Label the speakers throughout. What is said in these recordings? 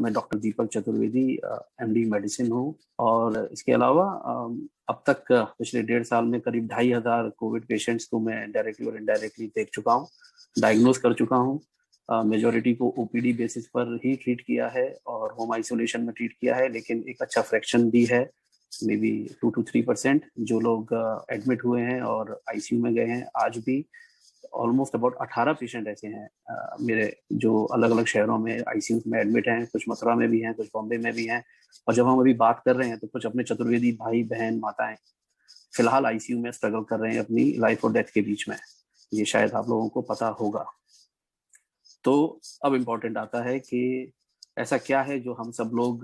Speaker 1: मैं डॉक्टर दीपक Chaturvedi, MD medicine हूँ। और इसके अलावा अब तक पिछले 1.5 साल में करीब 2,500 कोविड पेशेंट्स को मैं डायरेक्टली और इनडायरेक्टली देख चुका हूँ, डायग्नोज कर चुका हूँ। मेजोरिटी को ओपीडी बेसिस पर ही ट्रीट किया है और होम आइसोलेशन में ट्रीट किया है, लेकिन एक अच्छा फ्रैक्शन भी है, मे बी 2 to 3% जो लोग एडमिट हुए हैं और आईसीयू में गए हैं। आज भी ऑलमोस्ट अबाउट 18 पेशेंट ऐसे हैं मेरे जो अलग अलग शहरों में आईसीयू में एडमिट हैं, कुछ मथुरा में भी हैं, कुछ बॉम्बे में भी हैं। और जब हम अभी बात कर रहे हैं तो कुछ अपने चतुर्वेदी भाई बहन माताएं फिलहाल आईसीयू में स्ट्रगल कर रहे हैं अपनी लाइफ और डेथ के बीच में। ये शायद आप लोगों को पता होगा। तो अब इम्पोर्टेंट आता है कि ऐसा क्या है जो हम सब लोग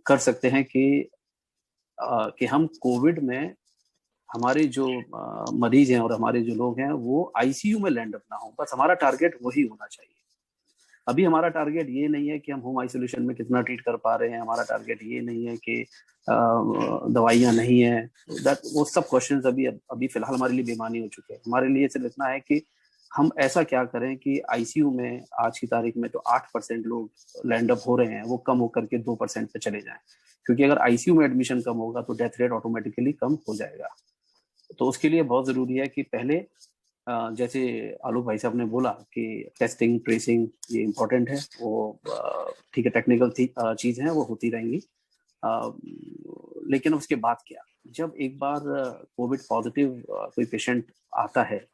Speaker 1: कर सकते हैं कि हम कोविड में हमारे जो मरीज हैं और हमारे जो लोग हैं वो आईसीयू में लैंड अप ना हो। बस हमारा टारगेट वही होना चाहिए। अभी हमारा टारगेट ये नहीं है कि हम होम आइसोलेशन में कितना ट्रीट कर पा रहे हैं, हमारा टारगेट ये नहीं है कि दवाइयाँ नहीं है, वो सब क्वेश्चंस अभी फिलहाल हमारे लिए बेमानी हो चुके हैं। हमारे लिए सिर्फ इतना है कि हम ऐसा क्या करें कि आईसीयू में आज की तारीख में तो 8% लोग लैंड अप हो रहे हैं, वो कम होकर के 2% पे चले जाएं। क्योंकि अगर आईसीयू में एडमिशन कम होगा तो डेथ रेट ऑटोमेटिकली कम हो जाएगा। तो उसके लिए बहुत जरूरी है कि पहले जैसे आलोक भाई साहब ने बोला कि टेस्टिंग ट्रेसिंग ये इम्पोर्टेंट है, वो ठीक है, टेक्निकल चीज़ है, वो होती रहेंगी। लेकिन उसके बाद क्या, जब एक बार कोविड पॉजिटिव कोई पेशेंट आता है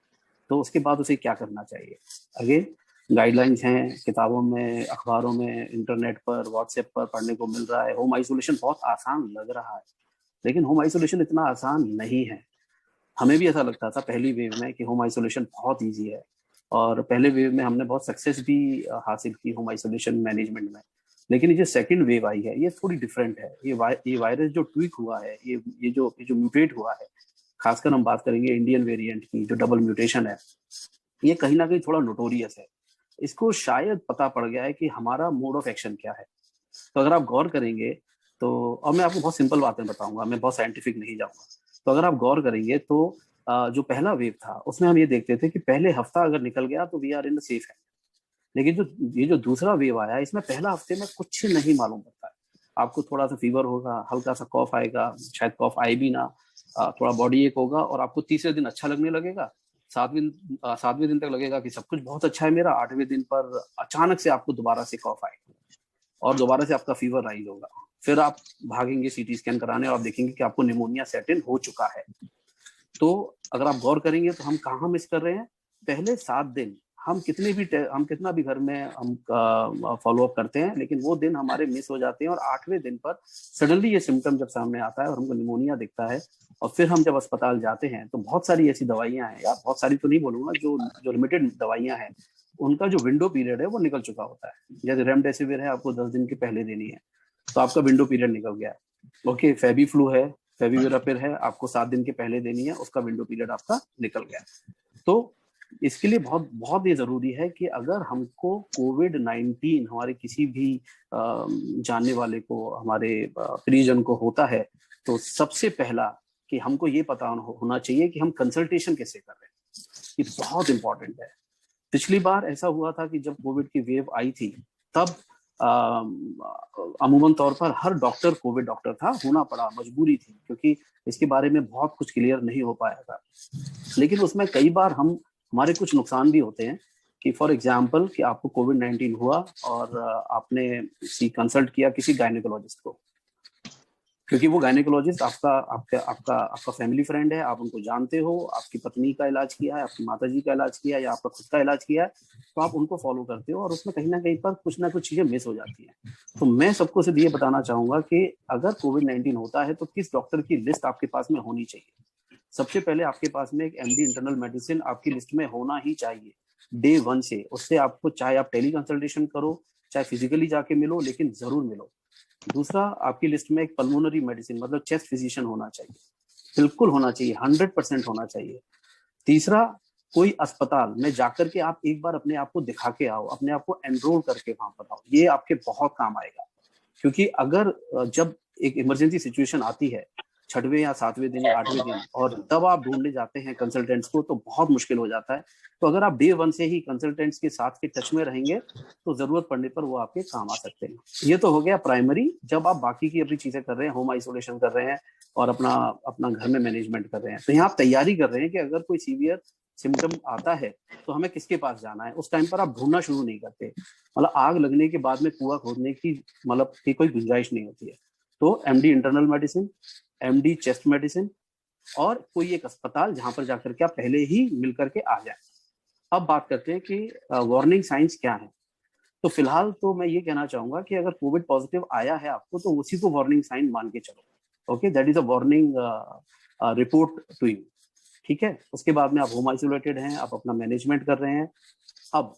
Speaker 1: तो उसके बाद उसे क्या करना चाहिए। अगेन गाइडलाइंस हैं, किताबों में, अखबारों में, इंटरनेट पर, व्हाट्सएप पर पढ़ने को मिल रहा है। होम आइसोलेशन बहुत आसान लग रहा है, लेकिन होम आइसोलेशन इतना आसान नहीं है। हमें भी ऐसा लगता था पहली वेव में कि होम आइसोलेशन बहुत इजी है, और पहले वेव में हमने बहुत सक्सेस भी हासिल की होम आइसोलेशन मैनेजमेंट में। लेकिन ये जो सेकंड वेव आई है ये थोड़ी डिफरेंट है। ये वायरस जो ट्वीक हुआ है, ये जो म्यूटेट हुआ है, खासकर हम बात करेंगे इंडियन वेरिएंट की, जो डबल म्यूटेशन है, ये कहीं ना कहीं थोड़ा नोटोरियस है। इसको शायद पता पड़ गया है कि हमारा मोड ऑफ एक्शन क्या है। तो अगर आप गौर करेंगे तो, और मैं आपको बहुत सिंपल बातें बताऊंगा, मैं बहुत साइंटिफिक नहीं जाऊंगा। तो अगर आप गौर करेंगे तो जो पहला वेव था उसमें हम ये देखते थे कि पहले हफ्ता अगर निकल गया तो we are in the safe है। लेकिन ये जो दूसरा वेव आया, इसमें पहला हफ्ते में कुछ नहीं मालूम पड़ता है। आपको थोड़ा सा फीवर होगा, हल्का सा कॉफ आएगा, शायद कॉफ आए भी ना, थोड़ा बॉडी एक होगा, और आपको तीसरे दिन अच्छा लगने लगेगा। सातवें दिन तक लगेगा कि सब कुछ बहुत अच्छा है मेरा। 8वें दिन पर अचानक से आपको दोबारा से कॉफ आएगा और दोबारा से आपका फीवर राइज होगा। फिर आप भागेंगे सीटी स्कैन कराने और आप देखेंगे कि आपको निमोनिया सेट इन हो चुका है। तो अगर आप गौर करेंगे तो हम कहाँ मिस कर रहे हैं। पहले 7 दिन हम कितना भी घर में हम फॉलो अप करते हैं, लेकिन वो दिन हमारे मिस हो जाते हैं। और 8वें दिन पर सडनली ये सिम्टम जब सामने आता है और हमको निमोनिया दिखता है, और फिर हम जब अस्पताल जाते हैं तो बहुत सारी ऐसी दवाइयां हैं, या बहुत सारी तो नहीं बोलूंगा, जो लिमिटेड दवाइयां हैं, उनका जो विंडो पीरियड है वो निकल चुका होता है। जैसे रेमडेसिविर है, आपको 10 दिन के पहले देनी है, तो आपका विंडो पीरियड निकल गया। ओके, फेबी फ्लू है, फेविपिराविर है, आपको 7 दिन के पहले देनी है, उसका विंडो पीरियड आपका निकल गया। तो इसके लिए बहुत बहुत ये जरूरी है कि अगर हमको कोविड-19 हमारे किसी भी जानने वाले को, हमारे परिजन को होता है, तो सबसे पहला कि हमको ये पता होना चाहिए कि हम कंसल्टेशन कैसे कर रहे हैं। ये बहुत इंपॉर्टेंट है। पिछली बार ऐसा हुआ था कि जब कोविड की वेव आई थी, तब अमूमन तौर पर हर डॉक्टर कोविड डॉक्टर था, होना पड़ा, मजबूरी थी, क्योंकि इसके बारे में बहुत कुछ क्लियर नहीं हो पाया था। लेकिन उसमें कई बार हमारे कुछ नुकसान भी होते हैं कि फॉर एग्जांपल कि आपको कोविड-19 हुआ और आपने कंसल्ट किया किसी गायनेकोलॉजिस्ट को, क्योंकि वो गायनेकोलॉजिस्ट आपका फैमिली फ्रेंड है, आप उनको जानते हो, आपकी पत्नी का इलाज किया है, आपकी माताजी का इलाज किया है, या आपका खुद का इलाज किया है, तो आप उनको फॉलो करते हो, और उसमें कहीं ना कहीं पर कुछ ना कुछ चीजें मिस हो जाती हैं। तो मैं सबको सिर्फ ये बताना चाहूंगा कि अगर कोविड-19 होता है तो किस डॉक्टर की लिस्ट आपके पास में होनी चाहिए। सबसे पहले आपके पास में एक एमडी इंटरनल मेडिसिन आपकी लिस्ट में होना ही चाहिए डे 1 से। उससे आपको, चाहे आप टेली कंसल्टेशन करो, चाहे फिजिकली जाके मिलो, लेकिन जरूर मिलो। दूसरा, आपकी लिस्ट में एक पल्मोनरी मेडिसिन मतलब चेस्ट फिजिशियन होना चाहिए, बिल्कुल होना चाहिए, 100% होना चाहिए। तीसरा, कोई अस्पताल में जाकर के आप एक बार अपने आप को दिखा के आओ, अपने आप को एनरोल करके वहां पर आओ, ये आपके बहुत काम आएगा। क्योंकि अगर जब एक इमरजेंसी सिचुएशन आती है, 6वें या 7वें दिन या 8वें दिन, और तब आप ढूंढने जाते हैं कंसल्टेंट्स को, तो बहुत मुश्किल हो जाता है। तो अगर आप डे 1 से ही कंसल्टेंट्स के साथ के टच में रहेंगे तो जरूरत पड़ने पर वो आपके काम आ सकते हैं। ये तो हो गया प्राइमरी, जब आप बाकी की अपनी चीजें कर रहे हैं, होम आइसोलेशन कर रहे हैं और अपना अपना घर में मैनेजमेंट कर रहे हैं। तो यहाँ आप तैयारी कर रहे हैं कि अगर कोई सीवियर सिम्टम आता है तो हमें किसके पास जाना है। उस टाइम पर आप ढूंढना शुरू नहीं करते, मतलब आग लगने के बाद में कुआं खोदने की मतलब की कोई गुंजाइश नहीं होती है। तो MD internal medicine, MD chest medicine, और कोई एक अस्पताल जहां पर जाकर के आप पहले ही मिल करके आ जाए। अब बात करते हैं कि वार्निंग साइंस क्या है। तो फिलहाल तो मैं ये कहना चाहूंगा कि अगर कोविड पॉजिटिव आया है आपको तो उसी को वार्निंग साइन मान के चलो। Okay, that is a warning report to you. ठीक है, उसके बाद में आप होम आइसोलेटेड हैं, आप अपना मैनेजमेंट कर रहे हैं। अब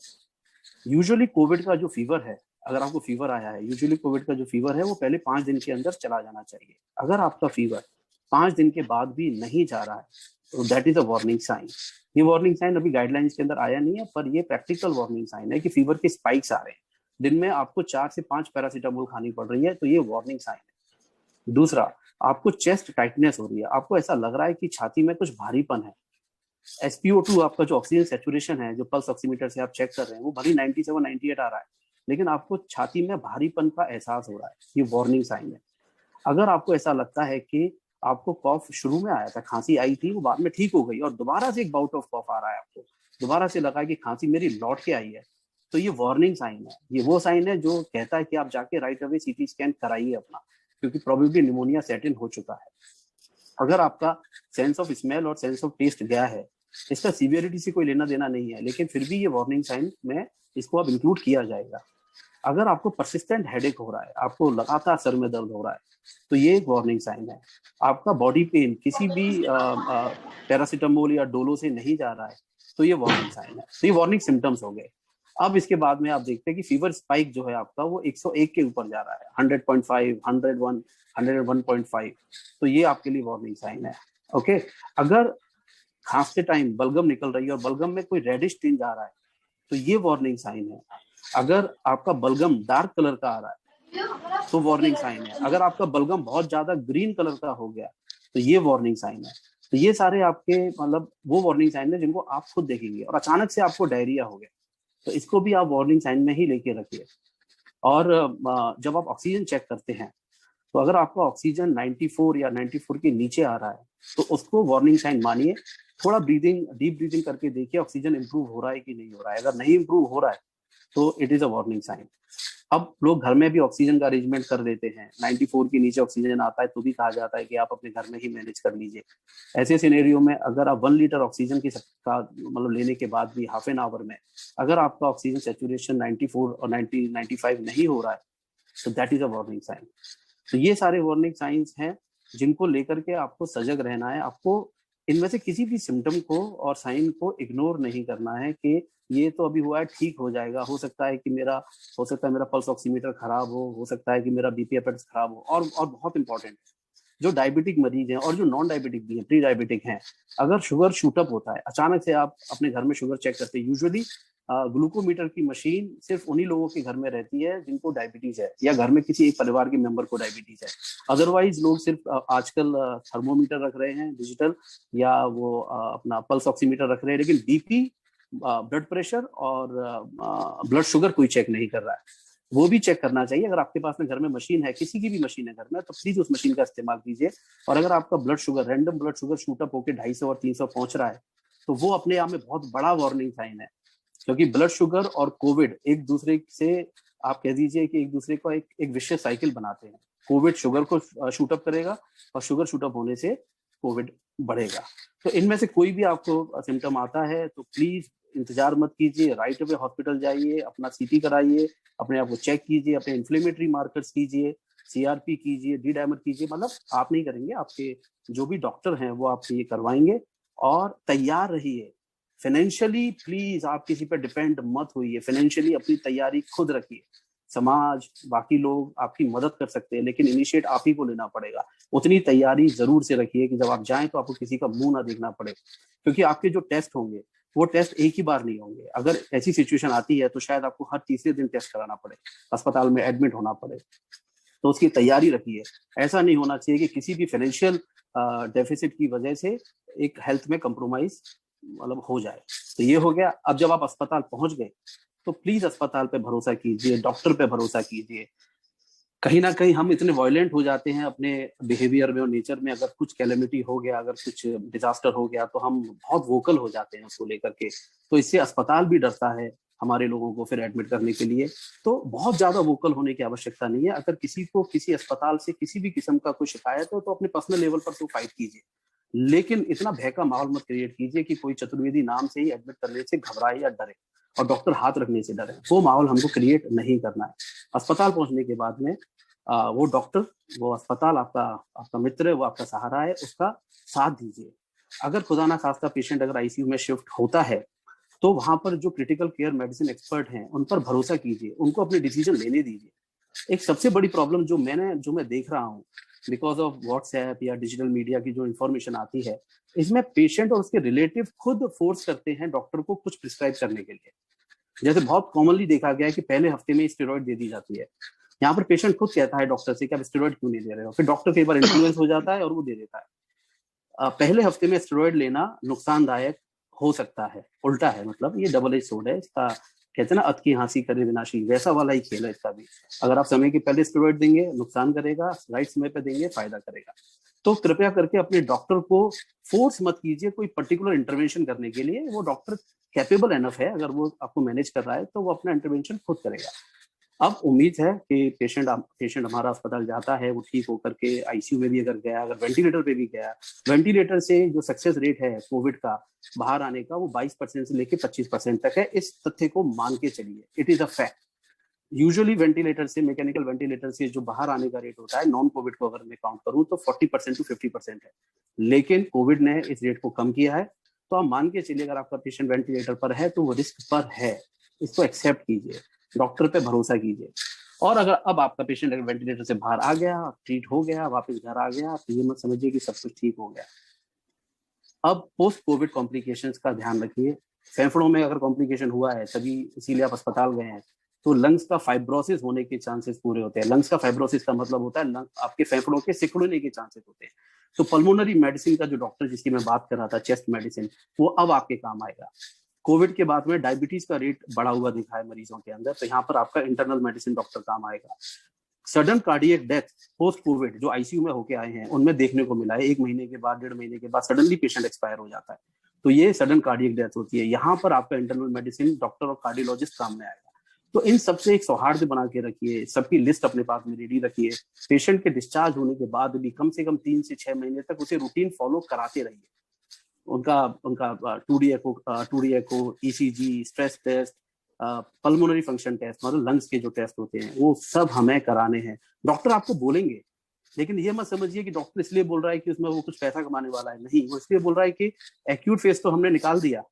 Speaker 1: यूजुअली कोविड का जो फीवर है, अगर आपको फीवर आया है, यूजुअली कोविड का जो फीवर है वो पहले 5 दिन के अंदर चला जाना चाहिए। अगर आपका फीवर 5 दिन के बाद भी नहीं जा रहा है तो that is a warning sign. ये वार्निंग साइन अभी गाइडलाइंस के अंदर आया नहीं है, पर ये प्रैक्टिकल वार्निंग साइन है कि फीवर के स्पाइक्स आ रहे हैं, दिन में आपको 4 से 5 पैरासीटामोल खानी पड़ रही है, तो ये वार्निंग साइन है। दूसरा, आपको चेस्ट टाइटनेस हो रही है, आपको ऐसा लग रहा है कि छाती में कुछ भारीपन है। SpO2 आपका जो ऑक्सीजन सेचुरेशन है, जो पल्स ऑक्सीमीटर से आप चेक कर रहे हैं, वो भले 97 98 आ रहा है, लेकिन आपको छाती में भारीपन का एहसास हो रहा है, ये वार्निंग साइन है। अगर आपको ऐसा लगता है कि आपको कॉफ शुरू में आया था, खांसी आई थी, वो बाद में ठीक हो गई और दोबारा से एक बाउट ऑफ कॉफ आ रहा है, आपको दोबारा से लगा कि खांसी मेरी लौट के आई है, तो ये वार्निंग साइन है। ये वो साइन है जो कहता है कि आप जाके राइट अवे सीटी स्कैन कराइए अपना, क्योंकि प्रोबेबली निमोनिया सेट इन हो चुका है। अगर आपका सेंस ऑफ स्मेल और सेंस ऑफ टेस्ट गया है, इसका सीवियरिटी से कोई लेना देना नहीं है, लेकिन फिर भी ये वार्निंग साइन में इसको अब इंक्लूड किया जाएगा। अगर आपको परसिस्टेंट हेडेक हो रहा है, आपको लगातार सर में दर्द हो रहा है, तो ये एक वार्निंग साइन है। आपका बॉडी पेन किसी भी पैरासीटामोल या डोलो से नहीं जा रहा है, तो ये वार्निंग साइन है। तो ये वार्निंग सिम्टम्स हो गए। अब इसके बाद में आप देखते हैं कि फीवर स्पाइक जो है आपका वो 101 के ऊपर जा रहा है, 100.5, 101, 101.5, तो ये आपके लिए वार्निंग साइन है। ओके, अगर खांसते टाइम बलगम निकल रही है और बलगम में कोई रेडिश टिंज आ रहा है, तो ये वार्निंग साइन है। अगर आपका बलगम डार्क कलर का आ रहा है तो वार्निंग साइन है। अगर आपका बलगम बहुत ज्यादा ग्रीन कलर का हो गया तो ये वार्निंग साइन है। तो ये सारे आपके मतलब वो वार्निंग साइन है जिनको आप खुद देखेंगे। और अचानक से आपको डायरिया हो गया तो इसको भी आप वार्निंग साइन में ही लेके रखिए। और जब आप ऑक्सीजन चेक करते हैं तो अगर आपका ऑक्सीजन 94 या 94 के नीचे आ रहा है तो उसको वार्निंग साइन मानिए। थोड़ा ब्रीदिंग, डीप ब्रीदिंग करके देखिए ऑक्सीजन इंप्रूव हो रहा है कि नहीं हो रहा है। अगर नहीं इंप्रूव हो रहा है तो it is a warning sign. अब लोग घर में भी ऑक्सीजन का अरेंजमेंट कर देते हैं, 94 के नीचे ऑक्सीजन आता है तो भी कहा जाता है कि आप अपने घर में ही मैनेज कर लीजिए। ऐसे सिनेरियो में अगर आप 1 लीटर ऑक्सीजन की का मतलब लेने के बाद भी हाफ एन आवर में अगर आपका ऑक्सीजन सेचुरेशन 94 और 90 95 नहीं हो रहा है तो that is a warning sign. तो ये सारे वार्निंग साइंस हैं जिनको लेकर के आपको सजग रहना है। आपको इनमें से किसी भी सिम्टम को और साइन को इग्नोर नहीं करना है कि ये तो अभी हुआ है, ठीक हो जाएगा, हो सकता है मेरा पल्स ऑक्सीमीटर खराब हो सकता है कि मेरा बीपी अपेक्स खराब हो। और बहुत इंपॉर्टेंट, जो डायबिटिक मरीज हैं और जो नॉन डायबिटिक भी हैं, प्री डायबिटिक हैं, अगर शुगर शूटअप होता है, अचानक से आप अपने घर में शुगर चेक करते हैं, यूजुअली ग्लूकोमीटर की मशीन सिर्फ उन्हीं लोगों के घर में रहती है जिनको डायबिटीज है या घर में किसी एक परिवार के मेंबर को डायबिटीज है। अदरवाइज लोग सिर्फ आजकल थर्मोमीटर रख रहे हैं डिजिटल, या वो अपना पल्स ऑक्सीमीटर रख रहे हैं, लेकिन बीपी, ब्लड प्रेशर और ब्लड शुगर कोई चेक नहीं कर रहा है। वो भी चेक करना चाहिए। अगर आपके पास में घर में मशीन है, किसी की भी मशीन है घर में, तो प्लीज उस मशीन का इस्तेमाल कीजिए। और अगर आपका blood sugar, random blood sugar shoot up होकर 250 और 300 पहुंच रहा है तो वो अपने आप में बहुत बड़ा वार्निंग साइन है। क्योंकि ब्लड शुगर और कोविड एक दूसरे से, आप कह दीजिए कि एक दूसरे को एक विशेष साइकिल बनाते हैं। कोविड शुगर को शूटअप करेगा और शुगर शूटअप होने से कोविड बढ़ेगा। तो इनमें से कोई भी आपको सिम्टम आता है तो प्लीज इंतजार मत कीजिए, राइट अवे हॉस्पिटल जाइए, अपना सीटी कराइए, अपने आप को चेक कीजिए, अपने इन्फ्लेमेटरी मार्कर्स कीजिए, सीआरपी कीजिए, डी डायमर कीजिए। मतलब आप नहीं करेंगे, आपके जो भी डॉक्टर हैं वो आपसे ये करवाएंगे। और तैयार रहिए फाइनेंशियली, प्लीज आप किसी पर डिपेंड मत होइए, फाइनेंशियली अपनी तैयारी खुद रखिए। समाज, बाकी लोग आपकी मदद कर सकते हैं, लेकिन इनिशिएट आप ही को लेना पड़ेगा। उतनी तैयारी जरूर से रखिए कि जब आप जाएं तो आपको किसी का मुंह ना देखना पड़े, क्योंकि आपके जो टेस्ट होंगे वो टेस्ट एक ही बार नहीं होंगे। अगर ऐसी सिचुएशन आती है तो शायद आपको हर तीसरे दिन टेस्ट कराना पड़े, अस्पताल में एडमिट होना पड़े। तो उसकी तैयारी रखिए। ऐसा नहीं होना चाहिए कि किसी भी फाइनेंशियल डेफिसिट की वजह से एक हेल्थ में कंप्रोमाइज मतलब हो जाए। तो ये हो गया। अब जब आप अस्पताल पहुंच गए तो प्लीज अस्पताल पे भरोसा कीजिए, डॉक्टर पे भरोसा कीजिए। कहीं ना कहीं हम इतने वायलेंट हो जाते हैं अपने बिहेवियर में और नेचर में, अगर कुछ कैलेमिटी हो गया, अगर कुछ डिजास्टर हो गया तो हम बहुत वोकल हो जाते हैं उसको लेकर के। तो इससे अस्पताल भी डरता है हमारे लोगों को फिर एडमिट करने के लिए। तो बहुत ज्यादा वोकल होने की आवश्यकता नहीं है। अगर किसी को किसी अस्पताल से किसी भी किस्म का कोई शिकायत हो तो अपने पर्सनल लेवल पर तो फाइट कीजिए, लेकिन इतना भय का माहौल मत क्रिएट कीजिए कि कोई चतुर्वेदी नाम से ही एडमिट करने से घबराए या डरे और डॉक्टर हाथ रखने से डरे। वो माहौल हमको क्रिएट नहीं करना है। अस्पताल पहुंचने के बाद में वो डॉक्टर, वो अस्पताल आपका आपका मित्र है, वो आपका सहारा है, उसका साथ दीजिए। अगर खुदा ना खास्ता पेशेंट अगर आईसीयू में शिफ्ट होता है तो वहां पर जो क्रिटिकल केयर मेडिसिन एक्सपर्ट हैं उन पर भरोसा कीजिए, उनको अपने डिसीजन लेने दीजिए। एक सबसे बड़ी प्रॉब्लम जो मैं देख रहा हूँ बिकॉज ऑफ व्हाट्सएप या डिजिटल मीडिया की जो इन्फॉर्मेशन आती है, इसमें पेशेंट और उसके रिलेटिव खुद फोर्स करते हैं डॉक्टर को कुछ प्रिस्क्राइब करने के लिए। जैसे बहुत कॉमनली देखा गया है कि पहले हफ्ते में स्टेरॉइड दे दी जाती है। यहाँ पर पेशेंट खुद कहता है डॉक्टर से कि आप स्टेरॉइड क्यों नहीं दे रहे हो, फिर डॉक्टर कई बार इन्फ्लुएंस हो जाता है और वो दे देता है। पहले हफ्ते में स्टेरॉइड लेना नुकसानदायक हो सकता है, उल्टा है, मतलब ये डबल एज सोर्ड है इसका। कहते हैं ना अत की हाँसी करे विनाशी, वैसा वाला ही खेल है इसका भी। अगर आप समय के पहले स्टेरॉइड देंगे नुकसान करेगा, राइट समय पे देंगे फायदा करेगा। तो कृपया करके अपने डॉक्टर को फोर्स मत कीजिए कोई पर्टिकुलर इंटरवेंशन करने के लिए। वो डॉक्टर कैपेबल एनफ है, अगर वो आपको मैनेज कर रहा है तो वो अपना इंटरवेंशन खुद करेगा। अब उम्मीद है कि पेशेंट हमारा अस्पताल जाता है, वो ठीक होकर के आईसीयू में भी अगर गया, अगर वेंटिलेटर पे भी गया, वेंटिलेटर से जो सक्सेस रेट है कोविड का बाहर आने का वो 22% से लेकर 25% तक है। इस तथ्य को मान के चलिए, it is a fact. Usually ventilator से, मैकेनिकल वेंटिलेटर से जो बाहर आने का रेट होता है नॉन कोविड को अगर मैं काउंट करूं तो 40% टू 50% है, लेकिन कोविड ने इस रेट को कम किया है। तो आप मान के चलिए अगर आपका पेशेंट वेंटिलेटर पर है तो वो रिस्क पर है, इसको एक्सेप्ट कीजिए, डॉक्टर पे भरोसा कीजिए। और अगर अब आपका पेशेंट अगर वेंटिलेटर से बाहर आ गया, ट्रीट हो गया, वापस घर आ गया, तो ये मत समझिए कि सब कुछ ठीक हो गया। अब पोस्ट कोविड कॉम्प्लिकेशंस का ध्यान रखिए। फेफड़ों में अगर कॉम्प्लिकेशन हुआ है तभी इसीलिए आप अस्पताल गए हैं, तो लंग्स का फाइब्रोसिस होने के चांसेस पूरे होते हैं। लंग्स का फाइब्रोसिस का मतलब होता है लंग आपके फेफड़ों के सिकुड़ने के चांसेस होते हैं। तो पल्मोनरी मेडिसिन का जो डॉक्टर जिसकी मैं बात कर रहा था, चेस्ट मेडिसिन, वो अब आपके काम आएगा। कोविड के बाद में डायबिटीज का रेट बढ़ा हुआ दिखा है मरीजों के अंदर, तो यहाँ पर आपका इंटरनल मेडिसिन डॉक्टर काम आएगा। Sudden cardiac death post Covid जो आईसीयू में होके आए हैं उनमें देखने को मिला है, 1 महीने के बाद, 1.5 महीने के बाद सडनली पेशेंट एक्सपायर हो जाता है। तो ये सडन कार्डियक डेथ होती है, यहाँ पर आपका इंटरनल मेडिसिन डॉक्टर और कार्डियोलॉजिस्ट काम में आएगा। तो इन सबसे एक सौहार्द बना के रखिए, सबकी लिस्ट अपने पास में रेडी रखिए। पेशेंट के डिस्चार्ज होने के बाद भी कम से कम 3 से 6 महीने तक उसे रूटीन फॉलो कराते रहिए। उनका उनका 2D echo, ECG, stress test, pulmonary function test, मतलब लंग्स के जो टेस्ट होते हैं वो सब हमें कराने हैं। डॉक्टर आपको बोलेंगे, लेकिन ये मत समझिए कि डॉक्टर इसलिए बोल रहा है कि उसमें वो कुछ पैसा कमाने वाला है, नहीं, वो इसलिए बोल रहा है कि एक्यूट फेज तो हमने निकाल दिया,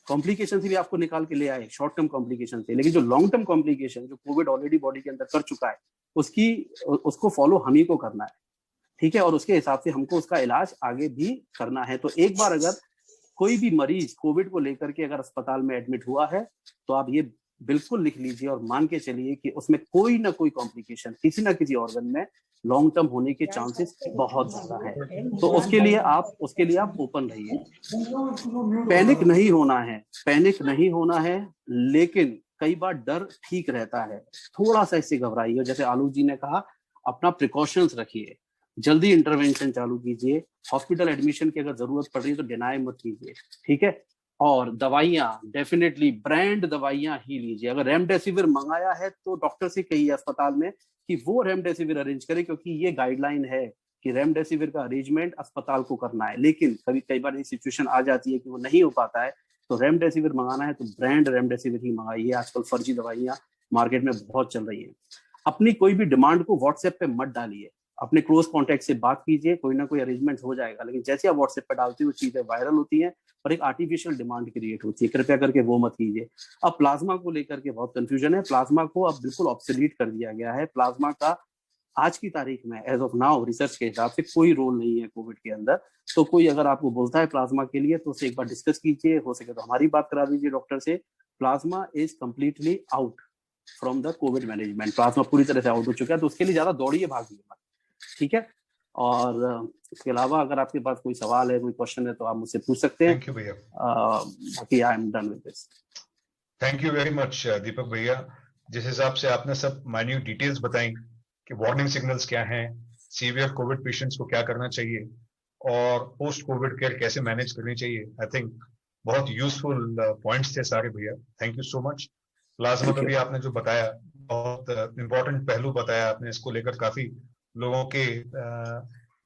Speaker 1: कॉम्प्लिकेशन से भी आपको निकाल के ले आए, शॉर्ट टर्म कॉम्प्लिकेशन से, लेकिन जो लॉन्ग टर्म कॉम्प्लिकेशन जो कोविड ऑलरेडी बॉडी के अंदर कर चुका है उसको फॉलो हम ही को करना है, ठीक है, और उसके हिसाब से हमको उसका इलाज आगे भी करना है। तो एक बार अगर कोई भी मरीज कोविड को लेकर के अगर अस्पताल में एडमिट हुआ है तो आप ये बिल्कुल लिख लीजिए और मान के चलिए कि उसमें कोई ना कोई कॉम्प्लिकेशन किसी ना किसी ऑर्गन में लॉन्ग टर्म होने के चांसेस बहुत ज्यादा है। तो उसके लिए आप ओपन रहिए। पैनिक नहीं होना है, पैनिक नहीं होना है, लेकिन कई बार डर ठीक रहता है, थोड़ा सा इससे घबराइए। जैसे आलोक जी ने कहा, अपना प्रिकॉशंस रखिए, जल्दी इंटरवेंशन चालू कीजिए। हॉस्पिटल एडमिशन की अगर जरूरत पड़ रही है तो डिनाई मत कीजिए, ठीक है। और दवाइयां डेफिनेटली ब्रांड दवाइयां ही लीजिए। अगर रेमडेसिविर मंगाया है तो डॉक्टर से कहिए अस्पताल में कि वो रेमडेसिविर अरेंज करे, क्योंकि ये गाइडलाइन है कि रेमडेसिविर का अरेंजमेंट अस्पताल को करना है। लेकिन कई बार ये सिचुएशन आ जाती है कि वो नहीं हो पाता है, तो रेमडेसिविर मंगाना है तो ब्रांड रेमडेसिविर ही मंगाइए। आजकल फर्जी दवाइयां मार्केट में बहुत चल रही है। अपनी कोई भी डिमांड को व्हाट्सएप पे मत डालिए, अपने क्लोज कॉन्टेक्ट से बात कीजिए, कोई ना कोई अरेंजमेंट हो जाएगा। लेकिन जैसे आप व्हाट्सएप पर डालते हो चीजें वायरल होती हैं और एक आर्टिफिशियल डिमांड क्रिएट होती है, कृपया करके वो मत कीजिए। अब प्लाज्मा को लेकर के बहुत कंफ्यूजन है, प्लाज्मा को अब बिल्कुल ऑब्सोलीट कर दिया गया है। प्लाज्मा का आज की तारीख में एज ऑफ नाउ रिसर्च के हिसाब से कोई रोल नहीं है कोविड के अंदर। तो कोई अगर आपको बोलता है प्लाज्मा के लिए तो उसे एक बार डिस्कस कीजिए, हो सके तो हमारी बात करा दीजिए डॉक्टर से। Plasma is completely out from the Covid management, plasma पूरी तरह से आउट हो चुका है, तो उसके लिए ज्यादा दौड़िए भागिए मत, ठीक है। और इसके अलावा अगर आपके पास कोई सवाल है, कोई क्वेश्चन है, तो आप मुझसे पूछ सकते हैं।
Speaker 2: थैंक यू भैया।
Speaker 1: बाकी I am done with this.
Speaker 2: Thank you very much Deepak भैया। जिस हिसाब से आपने सब माइन्यूट डिटेल्स बताई कि वार्निंग सिग्नल्स क्या हैं, सीवियर कोविड पेशेंट्स को क्या करना चाहिए और पोस्ट कोविड केयर कैसे मैनेज करनी चाहिए, आई थिंक बहुत यूजफुल पॉइंट्स थे सारे भैया। Thank you so much. Plasma का भी आपने जो बताया, बहुत इंपॉर्टेंट पहलू बताया आपने, इसको लेकर काफी लोगों के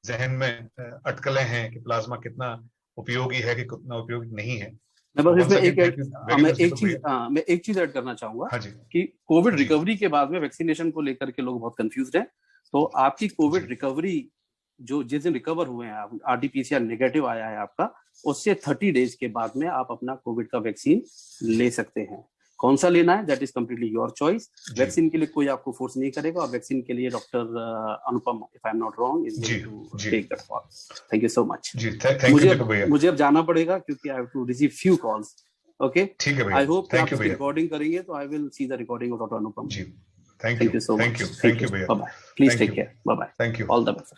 Speaker 2: जहन में अटकलें हैं कि प्लाज्मा कितना उपयोगी है कि कितना उपयोगी नहीं है।
Speaker 1: मैं बस इसमें
Speaker 2: मैं
Speaker 1: एक चीज ऐड करना चाहूंगा।
Speaker 2: हाँ जी।
Speaker 1: कि कोविड रिकवरी के बाद में वैक्सीनेशन को लेकर के लोग बहुत कंफ्यूज्ड हैं। तो आपकी कोविड रिकवरी जो जिस दिन रिकवर हुए हैं, आप आरटीपीसीआर नेगेटिव आया है आपका, उससे 30 डेज के बाद में आप अपना कोविड का वैक्सीन ले सकते हैं। कौन सा लेना है that is completely your choice. Vaccine के लिए कोई आपको फोर्स नहीं करेगा, और वैक्सीन के लिए doctor Anupam, if I am not wrong, is going to take that for. Thank you so much. मुझे अब जाना पड़ेगा क्योंकि I have to receive few calls. Okay,
Speaker 2: ठीक है भैया।
Speaker 1: आई होप कि आप इसकी रिकॉर्डिंग करेंगे तो I will see the recording of doctor Anupam.
Speaker 2: जी, thank you so much.
Speaker 1: Thank you भैया। Bye bye, please take care. Bye bye,
Speaker 2: thank you,
Speaker 1: all the best.